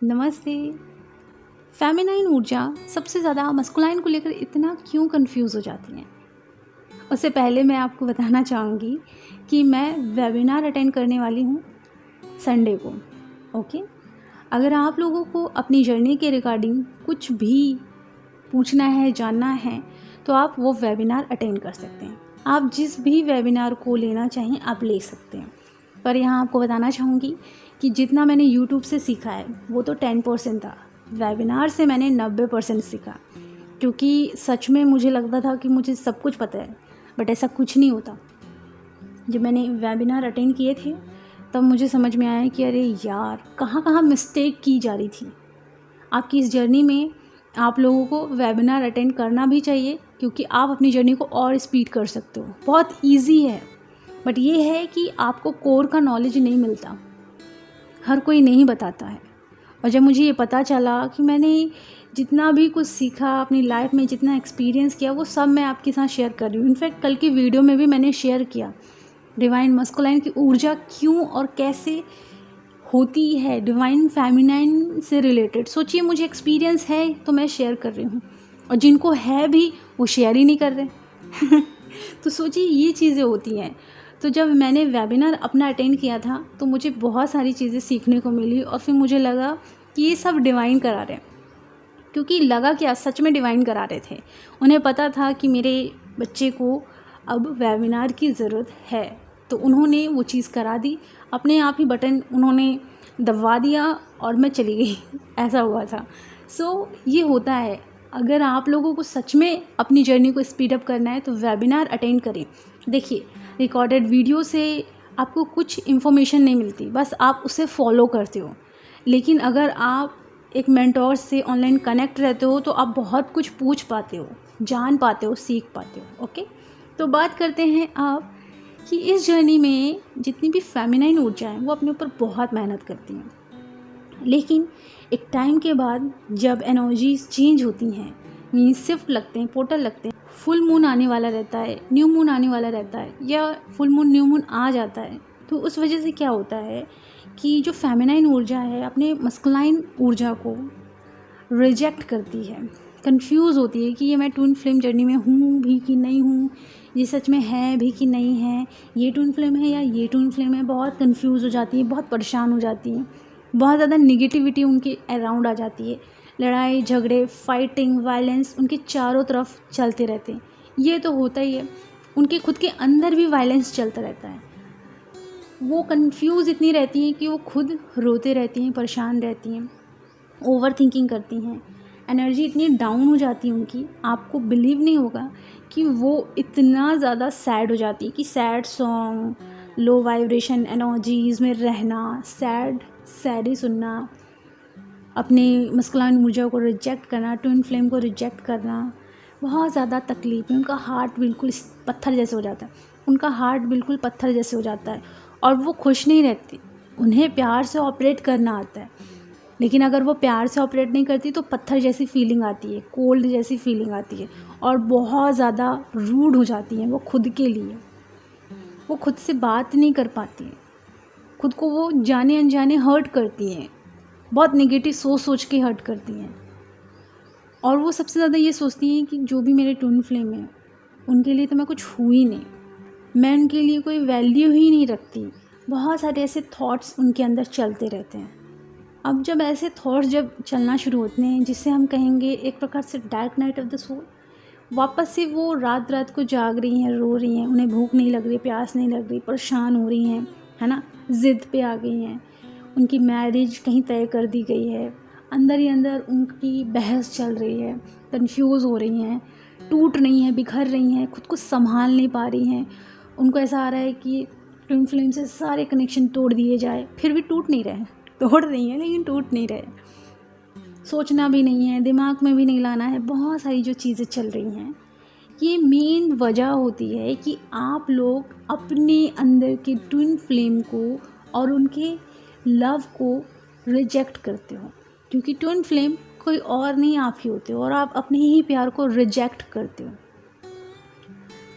नमस्ते। फेमिनाइन ऊर्जा सबसे ज़्यादा मस्कुलाइन को लेकर इतना क्यों कंफ्यूज हो जाती हैं? उससे पहले मैं आपको बताना चाहूँगी कि मैं वेबिनार अटेंड करने वाली हूँ संडे को। ओके, अगर आप लोगों को अपनी जर्नी के रिगार्डिंग कुछ भी पूछना है, जानना है, तो आप वो वेबिनार अटेंड कर सकते हैं। आप जिस भी वेबिनार को लेना चाहें आप ले सकते हैं। पर यहाँ आपको बताना चाहूँगी कि जितना मैंने यूट्यूब से सीखा है वो तो 10% था। वेबिनार से मैंने 90% सीखा, क्योंकि सच में मुझे लगता था कि मुझे सब कुछ पता है, बट ऐसा कुछ नहीं होता। जब मैंने वेबिनार अटेंड किए थे तब मुझे समझ में आया कि अरे यार, कहाँ कहाँ मिस्टेक की जा रही थी। आपकी इस जर्नी में आप लोगों को वेबिनार अटेंड करना भी चाहिए, क्योंकि आप अपनी जर्नी को और स्पीड कर सकते हो। बहुत ईजी है, बट ये है कि आपको कोर का नॉलेज नहीं मिलता, हर कोई नहीं बताता है। और जब मुझे ये पता चला कि मैंने जितना भी कुछ सीखा अपनी लाइफ में, जितना एक्सपीरियंस किया, वो सब मैं आपके साथ शेयर कर रही हूँ। इनफैक्ट कल की वीडियो में भी मैंने शेयर किया डिवाइन मस्कुलाइन की ऊर्जा क्यों और कैसे होती है डिवाइन फेमिनाइन से रिलेटेड। सोचिए, मुझे एक्सपीरियंस है तो मैं शेयर कर रही हूँ, और जिनको है भी वो शेयर ही नहीं कर रहे। तो सोचिए, ये चीज़ें होती हैं। तो जब मैंने वेबिनार अपना अटेंड किया था तो मुझे बहुत सारी चीज़ें सीखने को मिली, और फिर मुझे लगा कि ये सब डिवाइन करा रहे हैं। क्योंकि लगा क्या, सच में डिवाइन करा रहे थे। उन्हें पता था कि मेरे बच्चे को अब वेबिनार की ज़रूरत है, तो उन्होंने वो चीज़ करा दी। अपने आप ही बटन उन्होंने दबवा दिया और मैं चली गई। ऐसा हुआ था। ये होता है। अगर आप लोगों को सच में अपनी जर्नी को स्पीड अप करना है तो वेबिनार अटेंड करें। देखिए, रिकॉर्डेड वीडियो से आपको कुछ इन्फॉर्मेशन नहीं मिलती, बस आप उसे फॉलो करते हो। लेकिन अगर आप एक मेंटोर से ऑनलाइन कनेक्ट रहते हो तो आप बहुत कुछ पूछ पाते हो, जान पाते हो, सीख पाते हो। ओके, तो बात करते हैं आप कि इस जर्नी में जितनी भी फेमिनाइन ऊर्जा है वो अपने ऊपर बहुत मेहनत करती हैं, लेकिन एक टाइम के बाद जब एनर्जीज चेंज होती हैं, मीन्स शिफ्ट लगते हैं, पोर्टल लगते हैं, फुल मून आने वाला रहता है, न्यू मून आने वाला रहता है, या फुल मून न्यू मून आ जाता है, तो उस वजह से क्या होता है कि जो फेमिनाइन ऊर्जा है अपने मस्कुलाइन ऊर्जा को रिजेक्ट करती है, कंफ्यूज होती है कि ये मैं ट्विन फ्लेम जर्नी में हूँ भी कि नहीं हूँ, ये सच में है भी कि नहीं है, ये ट्विन फ्लेम है या ये ट्विन फ्लेम है। बहुत कंफ्यूज हो जाती है, बहुत परेशान हो जाती हैं, बहुत ज़्यादा निगेटिविटी उनके अराउंड आ जाती है। लड़ाई झगड़े, फाइटिंग, वायलेंस उनके चारों तरफ चलते रहते हैं। ये तो होता ही है, उनके खुद के अंदर भी वायलेंस चलता रहता है। वो कंफ्यूज इतनी रहती हैं कि वो खुद रोते रहती हैं, परेशान रहती हैं, ओवर थिंकिंग करती हैं। एनर्जी इतनी डाउन हो जाती है उनकी, आपको बिलीव नहीं होगा कि वो इतना ज़्यादा सैड हो जाती है कि sad song, low vibration energies में रहना, सैड ही सुनना, अपने मस्कुलाइन ऊर्जा को रिजेक्ट करना, ट्विन फ्लेम को रिजेक्ट करना, बहुत ज़्यादा तकलीफ है। उनका हार्ट बिल्कुल पत्थर जैसे हो जाता है, उनका हार्ट बिल्कुल पत्थर जैसे हो जाता है, और वो खुश नहीं रहती। उन्हें प्यार से ऑपरेट करना आता है, लेकिन अगर वो प्यार से ऑपरेट नहीं करती तो पत्थर जैसी फीलिंग आती है, कोल्ड जैसी फीलिंग आती है, और बहुत ज़्यादा रूड हो जाती हैं वो खुद के लिए। वो खुद से बात नहीं कर पाती हैं, खुद को वो जाने अनजाने हर्ट करती हैं, बहुत नेगेटिव सोच के हर्ट करती हैं। और वो सबसे ज़्यादा ये सोचती हैं कि जो भी मेरे ट्विन फ्लेम है उनके लिए तो मैं कुछ हूँ ही नहीं, मैं उनके लिए कोई वैल्यू ही नहीं रखती। बहुत सारे ऐसे थॉट्स उनके अंदर चलते रहते हैं। अब जब ऐसे थॉट्स जब चलना शुरू होते हैं, जिसे हम कहेंगे एक प्रकार से dark night of the soul, वापस से वो रात रात को जाग रही हैं, रो रही हैं, उन्हें भूख नहीं लग रही, प्यास नहीं लग रही, परेशान हो रही हैं, है ना, ज़िद पे आ गई हैं, उनकी मैरिज कहीं तय कर दी गई है, अंदर ही अंदर उनकी बहस चल रही है, कंफ्यूज हो रही हैं, टूट रही हैं, बिखर रही हैं, खुद को संभाल नहीं पा रही हैं। उनको ऐसा आ रहा है कि ट्विन फ्लेम से सारे कनेक्शन तोड़ दिए जाए, फिर भी टूट नहीं रहे हैं, तोड़ रही हैं लेकिन टूट नहीं रहे। सोचना भी नहीं है, दिमाग में भी नहीं लाना है, बहुत सारी जो चीज़ें चल रही हैं। ये मेन वजह होती है कि आप लोग अपने अंदर के ट्विन फ्लेम को और उनके लव को रिजेक्ट करते हो, क्योंकि ट्विन फ्लेम कोई और नहीं, आप ही होते हो, और आप अपने ही प्यार को रिजेक्ट करते हो।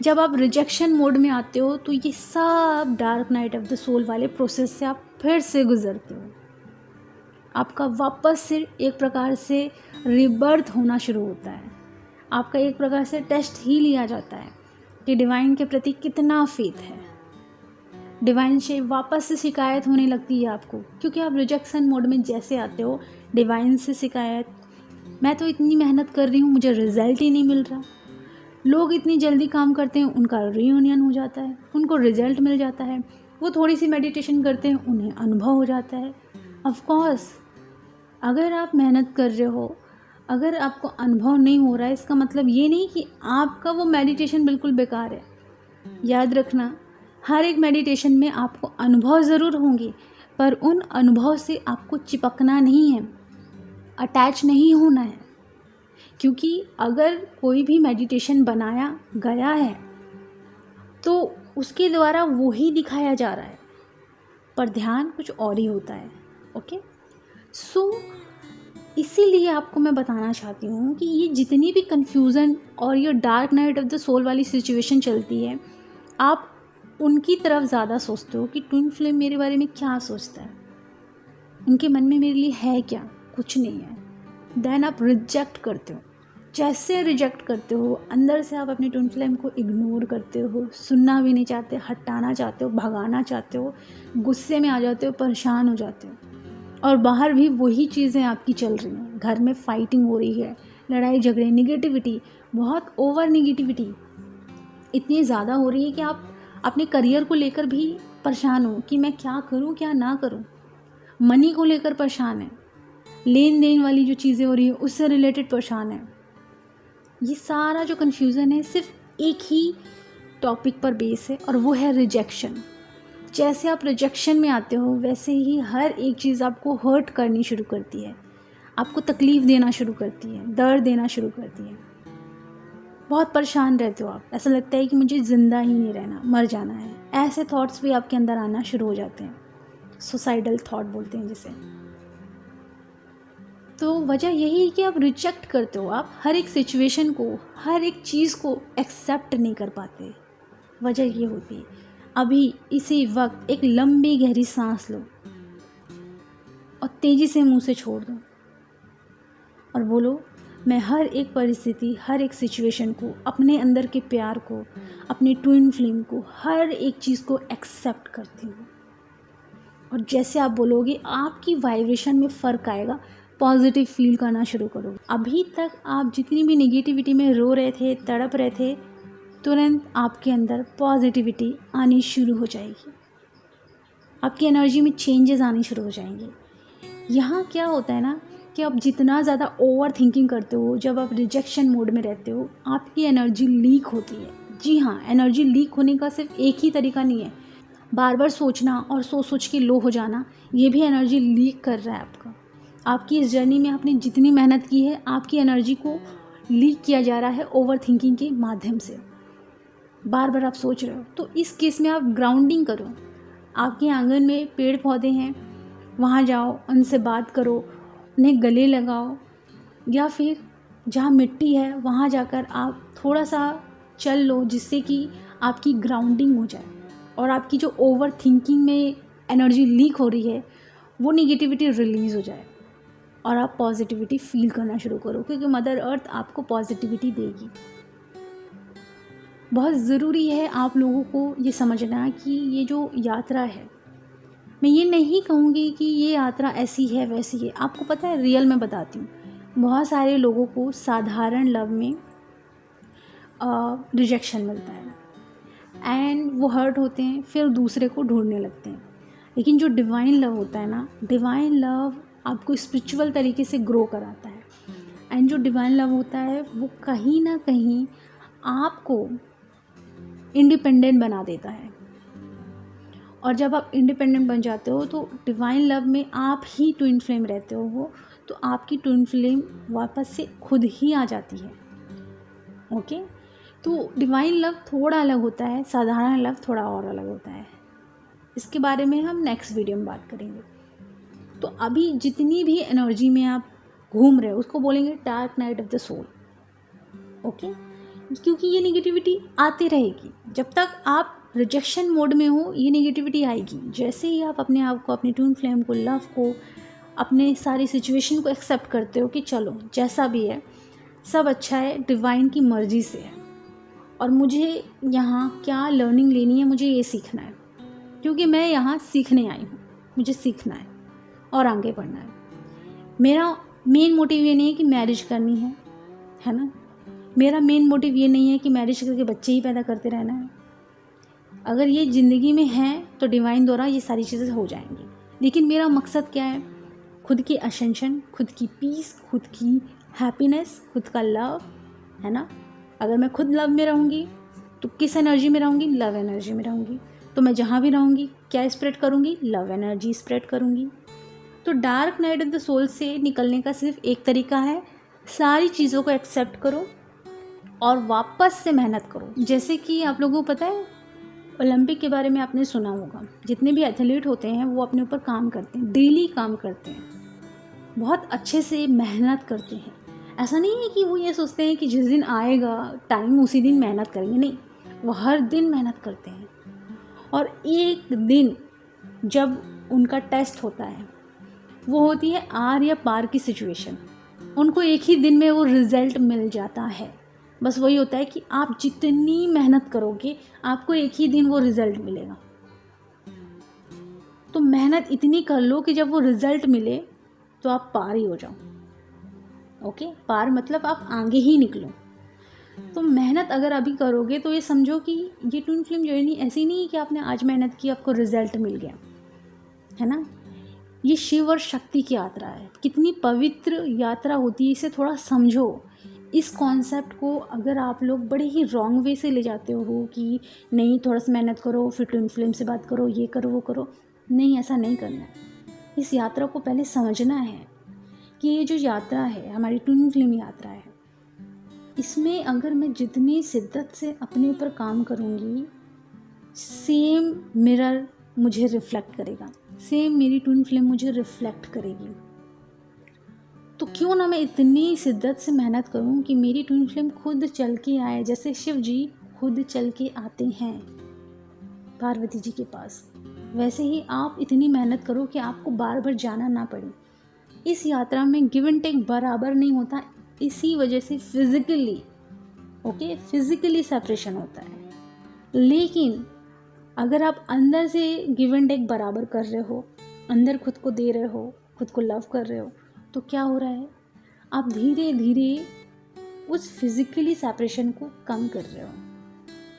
जब आप रिजेक्शन मोड में आते हो तो ये सब dark night of the soul वाले प्रोसेस से आप फिर से गुजरते हो। आपका वापस से एक प्रकार से रिबर्थ होना शुरू होता है। आपका एक प्रकार से टेस्ट ही लिया जाता है कि डिवाइन के प्रति कितना फेथ है। डिवाइन से वापस से शिकायत होने लगती है आपको, क्योंकि आप रिजेक्शन मोड में जैसे आते हो, डिवाइन से शिकायत, मैं तो इतनी मेहनत कर रही हूँ, मुझे रिजल्ट ही नहीं मिल रहा। लोग इतनी जल्दी काम करते हैं, उनका रीयूनियन हो जाता है, उनको रिजल्ट मिल जाता है। वो थोड़ी सी मेडिटेशन करते हैं, उन्हें अनुभव हो जाता है। ऑफ कोर्स अगर आप मेहनत कर रहे हो, अगर आपको अनुभव नहीं हो रहा है, इसका मतलब ये नहीं कि आपका वो मेडिटेशन बिल्कुल बेकार है। याद रखना, हर एक मेडिटेशन में आपको अनुभव ज़रूर होंगे, पर उन अनुभव से आपको चिपकना नहीं है, अटैच नहीं होना है। क्योंकि अगर कोई भी मेडिटेशन बनाया गया है तो उसके द्वारा वो ही दिखाया जा रहा है, पर ध्यान कुछ और ही होता है। ओके, सो इसीलिए आपको मैं बताना चाहती हूँ कि ये जितनी भी कन्फ्यूज़न और ये dark night of the soul वाली सिचुएशन चलती है, आप उनकी तरफ ज़्यादा सोचते हो कि ट्विन फ्लेम मेरे बारे में क्या सोचता है, उनके मन में मेरे लिए है क्या, कुछ नहीं है। देन आप रिजेक्ट करते हो। जैसे रिजेक्ट करते हो, अंदर से आप अपनी ट्विन फ्लेम को इग्नोर करते हो, सुनना भी नहीं चाहते, हटाना चाहते हो, भगाना चाहते हो, गुस्से में आ जाते हो, परेशान हो जाते हो। और बाहर भी वही चीज़ें आपकी चल रही हैं, घर में फाइटिंग हो रही है, लड़ाई झगड़े, निगेटिविटी, बहुत ओवर निगेटिविटी इतनी ज़्यादा हो रही है कि आप अपने करियर को लेकर भी परेशान हो कि मैं क्या करूं क्या ना करूं। मनी को लेकर परेशान है, लेन देन वाली जो चीज़ें हो रही है उससे रिलेटेड परेशान है। ये सारा जो कन्फ्यूज़न है सिर्फ एक ही टॉपिक पर बेस है, और वो है रिजेक्शन। जैसे आप रिजेक्शन में आते हो, वैसे ही हर एक चीज़ आपको हर्ट करनी शुरू करती है, आपको तकलीफ़ देना शुरू करती है, दर्द देना शुरू करती है। बहुत परेशान रहते हो आप, ऐसा लगता है कि मुझे ज़िंदा ही नहीं रहना, मर जाना है। ऐसे थॉट्स भी आपके अंदर आना शुरू हो जाते हैं, सुसाइडल थॉट बोलते हैं जिसे। तो वजह यही है कि आप रिजेक्ट करते हो, आप हर एक सिचुएशन को, हर एक चीज़ को एक्सेप्ट नहीं कर पाते। वजह ये होती है। अभी इसी वक्त एक लंबी गहरी सांस लो और तेज़ी से मुंह से छोड़ दो और बोलो, मैं हर एक परिस्थिति, हर एक सिचुएशन को, अपने अंदर के प्यार को, अपनी ट्विन फ्लेम को, हर एक चीज़ को एक्सेप्ट करती हूँ। और जैसे आप बोलोगे, आपकी वाइब्रेशन में फ़र्क आएगा, पॉजिटिव फील करना शुरू करोगे। अभी तक आप जितनी भी नेगेटिविटी में रो रहे थे, तड़प रहे थे, तुरंत आपके अंदर पॉजिटिविटी आनी शुरू हो जाएगी, आपकी एनर्जी में चेंजेस आनी शुरू हो जाएंगे। यहाँ क्या होता है ना कि आप जितना ज़्यादा ओवर थिंकिंग करते हो, जब आप रिजेक्शन मोड में रहते हो, आपकी एनर्जी लीक होती है। जी हाँ, एनर्जी लीक होने का सिर्फ एक ही तरीका नहीं है, बार बार सोचना और सोच सोच के लो हो जाना, ये भी एनर्जी लीक कर रहा है आपका। आपकी इस जर्नी में आपने जितनी मेहनत की है, आपकी एनर्जी को लीक किया जा रहा है ओवर थिंकिंग के माध्यम से। बार बार आप सोच रहे हो, तो इस केस में आप ग्राउंडिंग करो। आपके आंगन में पेड़ पौधे हैं, वहाँ जाओ, उनसे बात करो, उन्हें गले लगाओ, या फिर जहाँ मिट्टी है वहाँ जाकर आप थोड़ा सा चल लो, जिससे कि आपकी ग्राउंडिंग हो जाए और आपकी जो ओवर थिंकिंग में एनर्जी लीक हो रही है वो निगेटिविटी रिलीज़ हो जाए और आप पॉजिटिविटी फील करना शुरू करो, क्योंकि मदर अर्थ आपको पॉजिटिविटी देगी। बहुत ज़रूरी है आप लोगों को ये समझना कि ये जो यात्रा है, मैं ये नहीं कहूँगी कि ये यात्रा ऐसी है वैसी है। आपको पता है, रियल में बताती हूँ, बहुत सारे लोगों को साधारण लव में रिजेक्शन मिलता है एंड वो हर्ट होते हैं, फिर दूसरे को ढूंढने लगते हैं। लेकिन जो डिवाइन लव होता है ना, डिवाइन लव आपको स्पिरिचुअल तरीके से ग्रो कराता है। एंड जो डिवाइन लव होता है वो कहीं ना कहीं आपको इंडिपेंडेंट बना देता है। और जब आप इंडिपेंडेंट बन जाते हो तो डिवाइन लव में आप ही ट्विन फ्लेम रहते हो, तो आपकी ट्विन फ्लेम वापस से खुद ही आ जाती है। ओके, तो डिवाइन लव थोड़ा अलग होता है, साधारण लव थोड़ा और अलग होता है। इसके बारे में हम नेक्स्ट वीडियो में बात करेंगे। तो अभी जितनी भी एनर्जी में आप घूम रहे हो उसको बोलेंगे dark night of the soul. Okay, क्योंकि ये नेगेटिविटी आती रहेगी जब तक आप रिजेक्शन मोड में हो, ये नेगेटिविटी आएगी। जैसे ही आप अपने आप को, अपनी ट्विन फ्लेम को, लव को अपने सारी सिचुएशन को एक्सेप्ट करते हो कि चलो जैसा भी है सब अच्छा है, डिवाइन की मर्ज़ी से है और मुझे यहाँ क्या लर्निंग लेनी है, मुझे ये सीखना है क्योंकि मैं यहाँ सीखने आई हूँ, मुझे सीखना है और आगे बढ़ना है। मेरा मेन मोटिव ये नहीं है कि मैरिज करनी है ना। मेरा मेन मोटिव ये नहीं है कि मैरिज करके बच्चे ही पैदा करते रहना है। अगर ये ज़िंदगी में है तो डिवाइन द्वारा ये सारी चीज़ें हो जाएंगी। लेकिन मेरा मकसद क्या है? खुद की असेंशन, खुद की पीस, खुद की हैप्पीनेस, खुद का लव, है ना। अगर मैं खुद लव में रहूँगी तो किस एनर्जी में रहूँगी? लव एनर्जी में रहूँगी। तो मैं जहाँ भी रहूँगी क्या स्प्रेड करूँगी? लव एनर्जी स्प्रेड करूँगी। तो dark night of the soul से निकलने का सिर्फ एक तरीका है, सारी चीज़ों को एक्सेप्ट करो और वापस से मेहनत करो। जैसे कि आप लोगों को पता है ओलंपिक के बारे में आपने सुना होगा, जितने भी एथलीट होते हैं वो अपने ऊपर काम करते हैं, डेली काम करते हैं, बहुत अच्छे से मेहनत करते हैं। ऐसा नहीं है कि वो ये सोचते हैं कि जिस दिन आएगा टाइम उसी दिन मेहनत करेंगे, नहीं, वो हर दिन मेहनत करते हैं। और एक दिन जब उनका टेस्ट होता है वो होती है आर या पार की सिचुएशन, उनको एक ही दिन में वो रिज़ल्ट मिल जाता है। बस वही होता है कि आप जितनी मेहनत करोगे आपको एक ही दिन वो रिज़ल्ट मिलेगा। तो मेहनत इतनी कर लो कि जब वो रिज़ल्ट मिले तो आप पार ही हो जाओ। ओके, पार मतलब आप आगे ही निकलो। तो मेहनत अगर अभी करोगे तो ये समझो कि ये ट्विन फ्लेम जर्नी ऐसी नहीं है कि आपने आज मेहनत की आपको रिज़ल्ट मिल गया, है ना। ये शिव और शक्ति की यात्रा है, कितनी पवित्र यात्रा होती है, इसे थोड़ा समझो। इस कॉन्सेप्ट को अगर आप लोग बड़े ही रॉन्ग वे से ले जाते हो कि नहीं थोड़ा सा मेहनत करो फिर ट्विन फ्लेम से बात करो, ये करो वो करो, नहीं, ऐसा नहीं करना है। इस यात्रा को पहले समझना है कि ये जो यात्रा है हमारी ट्विन फ्लेम यात्रा है, इसमें अगर मैं जितनी शिद्दत से अपने ऊपर काम करूँगी सेम मिरर मुझे रिफ्लेक्ट करेगा, सेम मेरी ट्विन फ्लेम मुझे रिफ्लेक्ट करेगी। तो क्यों ना मैं इतनी शिद्दत से मेहनत करूं कि मेरी ट्विन फ्लेम खुद चल के आए, जैसे शिव जी खुद चल के आते हैं पार्वती जी के पास, वैसे ही आप इतनी मेहनत करो कि आपको बार बार जाना ना पड़े। इस यात्रा में गिव एंड टेक बराबर नहीं होता, इसी वजह से फिजिकली सेपरेशन होता है। लेकिन अगर आप अंदर से गिव एंड टेक बराबर कर रहे हो, अंदर खुद को दे रहे हो, खुद को लव कर रहे हो, तो क्या हो रहा है? आप धीरे धीरे उस फिजिकली सेपरेशन को कम कर रहे हो।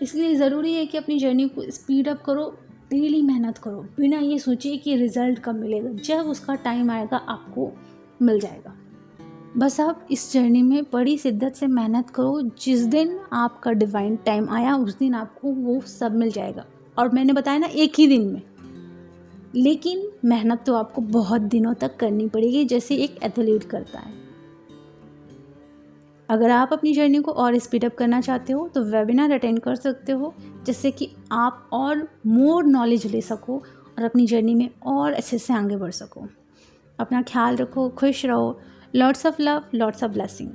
इसलिए ज़रूरी है कि अपनी जर्नी को स्पीड अप करो, डेली मेहनत करो, बिना ये सोचिए कि रिज़ल्ट कब मिलेगा। जब उसका टाइम आएगा आपको मिल जाएगा। बस आप इस जर्नी में बड़ी शिद्दत से मेहनत करो, जिस दिन आपका डिवाइन टाइम आया उस दिन आपको वो सब मिल जाएगा। और मैंने बताया ना, एक ही दिन में। लेकिन मेहनत तो आपको बहुत दिनों तक करनी पड़ेगी, जैसे एक एथलीट करता है। अगर आप अपनी जर्नी को और स्पीड अप करना चाहते हो तो वेबिनार अटेंड कर सकते हो, जिससे कि आप और मोर नॉलेज ले सको और अपनी जर्नी में और अच्छे से आगे बढ़ सको। अपना ख्याल रखो, खुश रहो। Lots of love, lots of blessing.